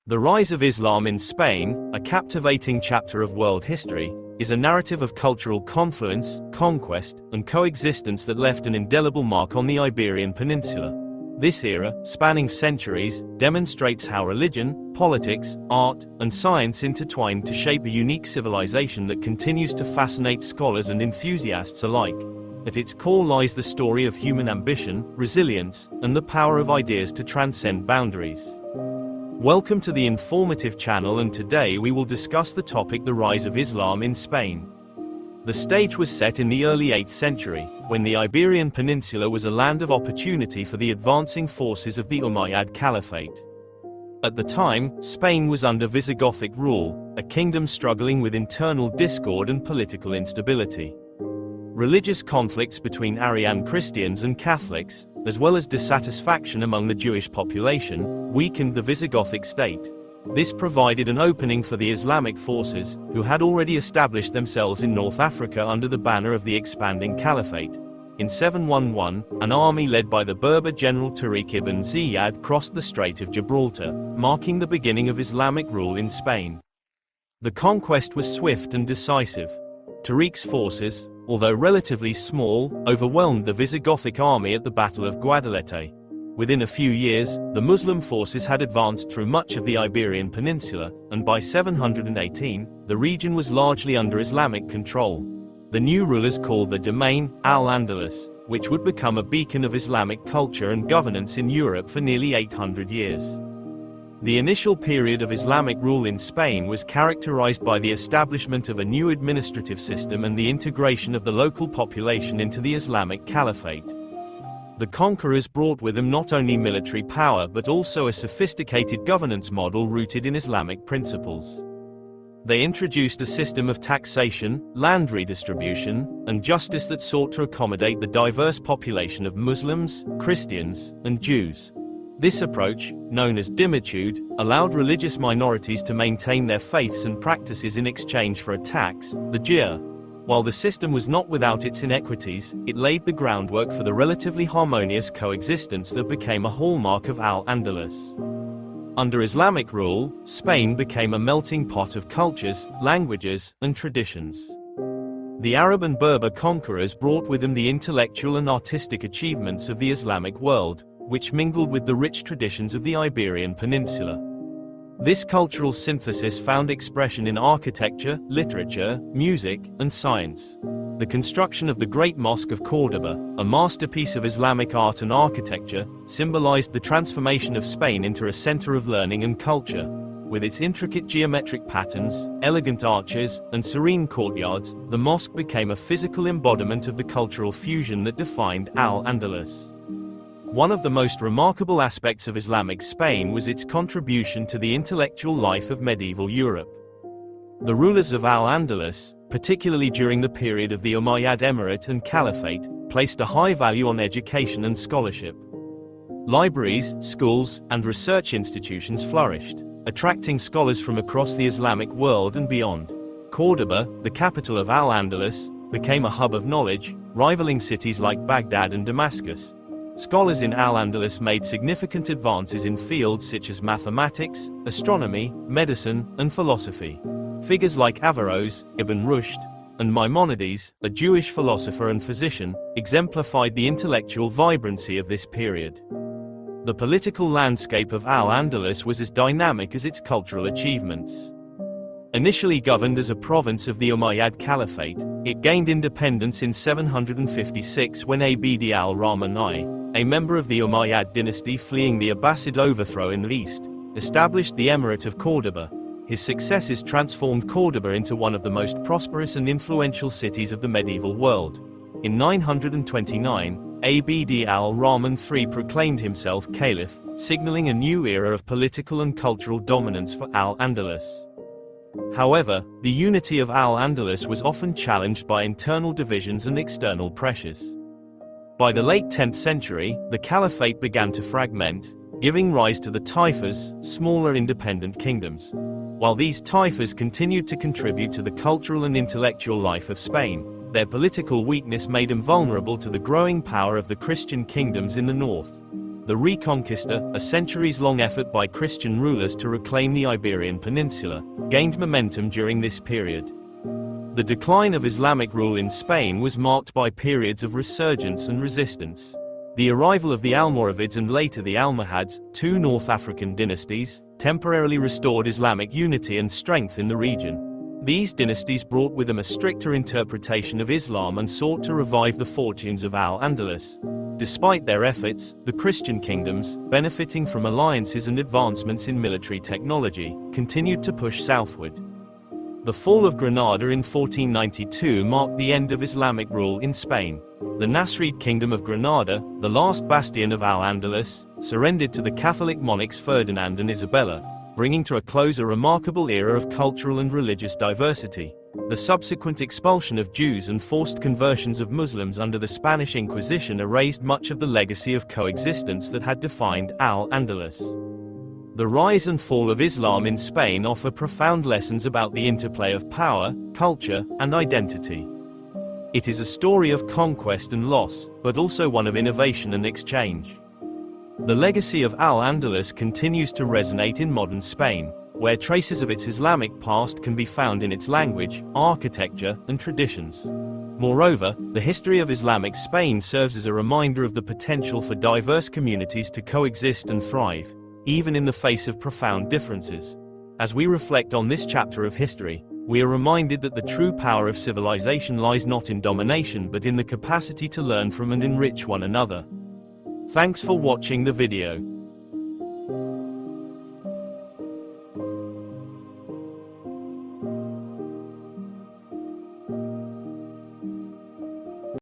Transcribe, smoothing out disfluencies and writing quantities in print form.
The Rise of Islam in Spain, a captivating chapter of world history, is a narrative of cultural confluence, conquest, and coexistence that left an indelible mark on the Iberian Peninsula. This era, spanning centuries, demonstrates how religion, politics, art, and science intertwined to shape a unique civilization that continues to fascinate scholars and enthusiasts alike. At its core lies the story of human ambition, resilience, and the power of ideas to transcend boundaries. Welcome to the informative channel, and today we will discuss the topic: the rise of Islam in Spain. The stage was set in the early 8th century, when the Iberian Peninsula was a land of opportunity for the advancing forces of the Umayyad Caliphate. At the time, Spain was under Visigothic rule, a kingdom struggling with internal discord and political instability. Religious conflicts between Arian Christians and Catholics, as well as dissatisfaction among the Jewish population, weakened the Visigothic state. This provided an opening for the Islamic forces, who had already established themselves in North Africa under the banner of the expanding Caliphate. In 711, an army led by the Berber general Tariq ibn Ziyad crossed the Strait of Gibraltar, marking the beginning of Islamic rule in Spain. The conquest was swift and decisive. Tariq's forces, although relatively small, overwhelmed the Visigothic army at the Battle of Guadalete. Within a few years, the Muslim forces had advanced through much of the Iberian Peninsula, and by 718, the region was largely under Islamic control. The new rulers called the domain Al-Andalus, which would become a beacon of Islamic culture and governance in Europe for nearly 800 years. The initial period of Islamic rule in Spain was characterized by the establishment of a new administrative system and the integration of the local population into the Islamic Caliphate. The conquerors brought with them not only military power but also a sophisticated governance model rooted in Islamic principles. They introduced a system of taxation, land redistribution, and justice that sought to accommodate the diverse population of Muslims, Christians, and Jews. This approach, known as dimitude, allowed religious minorities to maintain their faiths and practices in exchange for a tax, the jizya. While the system was not without its inequities, it laid the groundwork for the relatively harmonious coexistence that became a hallmark of Al-Andalus. Under Islamic rule, Spain became a melting pot of cultures, languages, and traditions. The Arab and Berber conquerors brought with them the intellectual and artistic achievements of the Islamic world, which mingled with the rich traditions of the Iberian Peninsula. This cultural synthesis found expression in architecture, literature, music, and science. The construction of the Great Mosque of Cordoba, a masterpiece of Islamic art and architecture, symbolized the transformation of Spain into a center of learning and culture. With its intricate geometric patterns, elegant arches, and serene courtyards, the mosque became a physical embodiment of the cultural fusion that defined Al-Andalus. One of the most remarkable aspects of Islamic Spain was its contribution to the intellectual life of medieval Europe. The rulers of Al-Andalus, particularly during the period of the Umayyad Emirate and Caliphate, placed a high value on education and scholarship. Libraries, schools, and research institutions flourished, attracting scholars from across the Islamic world and beyond. Cordoba, the capital of Al-Andalus, became a hub of knowledge, rivaling cities like Baghdad and Damascus. Scholars in Al-Andalus made significant advances in fields such as mathematics, astronomy, medicine, and philosophy. Figures like Averroes, Ibn Rushd, and Maimonides, a Jewish philosopher and physician, exemplified the intellectual vibrancy of this period. The political landscape of Al-Andalus was as dynamic as its cultural achievements. Initially governed as a province of the Umayyad Caliphate, it gained independence in 756 when Abd al-Rahman I, a member of the Umayyad dynasty fleeing the Abbasid overthrow in the east, established the Emirate of Cordoba. His successes transformed Cordoba into one of the most prosperous and influential cities of the medieval world. In 929, Abd al-Rahman III proclaimed himself caliph, signaling a new era of political and cultural dominance for Al-Andalus. However, the unity of Al-Andalus was often challenged by internal divisions and external pressures. By the late 10th century, the Caliphate began to fragment, giving rise to the taifas, smaller independent kingdoms. While these taifas continued to contribute to the cultural and intellectual life of Spain, their political weakness made them vulnerable to the growing power of the Christian kingdoms in the north. The Reconquista, a centuries-long effort by Christian rulers to reclaim the Iberian Peninsula, gained momentum during this period. The decline of Islamic rule in Spain was marked by periods of resurgence and resistance. The arrival of the Almoravids and later the Almohads, two North African dynasties, temporarily restored Islamic unity and strength in the region. These dynasties brought with them a stricter interpretation of Islam and sought to revive the fortunes of Al-Andalus. Despite their efforts, the Christian kingdoms, benefiting from alliances and advancements in military technology, continued to push southward. The fall of Granada in 1492 marked the end of Islamic rule in Spain. The Nasrid Kingdom of Granada, the last bastion of Al-Andalus, surrendered to the Catholic monarchs Ferdinand and Isabella, bringing to a close a remarkable era of cultural and religious diversity. The subsequent expulsion of Jews and forced conversions of Muslims under the Spanish Inquisition erased much of the legacy of coexistence that had defined Al-Andalus. The rise and fall of Islam in Spain offer profound lessons about the interplay of power, culture, and identity. It is a story of conquest and loss, but also one of innovation and exchange. The legacy of Al-Andalus continues to resonate in modern Spain, where traces of its Islamic past can be found in its language, architecture, and traditions. Moreover, the history of Islamic Spain serves as a reminder of the potential for diverse communities to coexist and thrive, even in the face of profound differences. As we reflect on this chapter of history, we are reminded that the true power of civilization lies not in domination but in the capacity to learn from and enrich one another. Thanks for watching the video.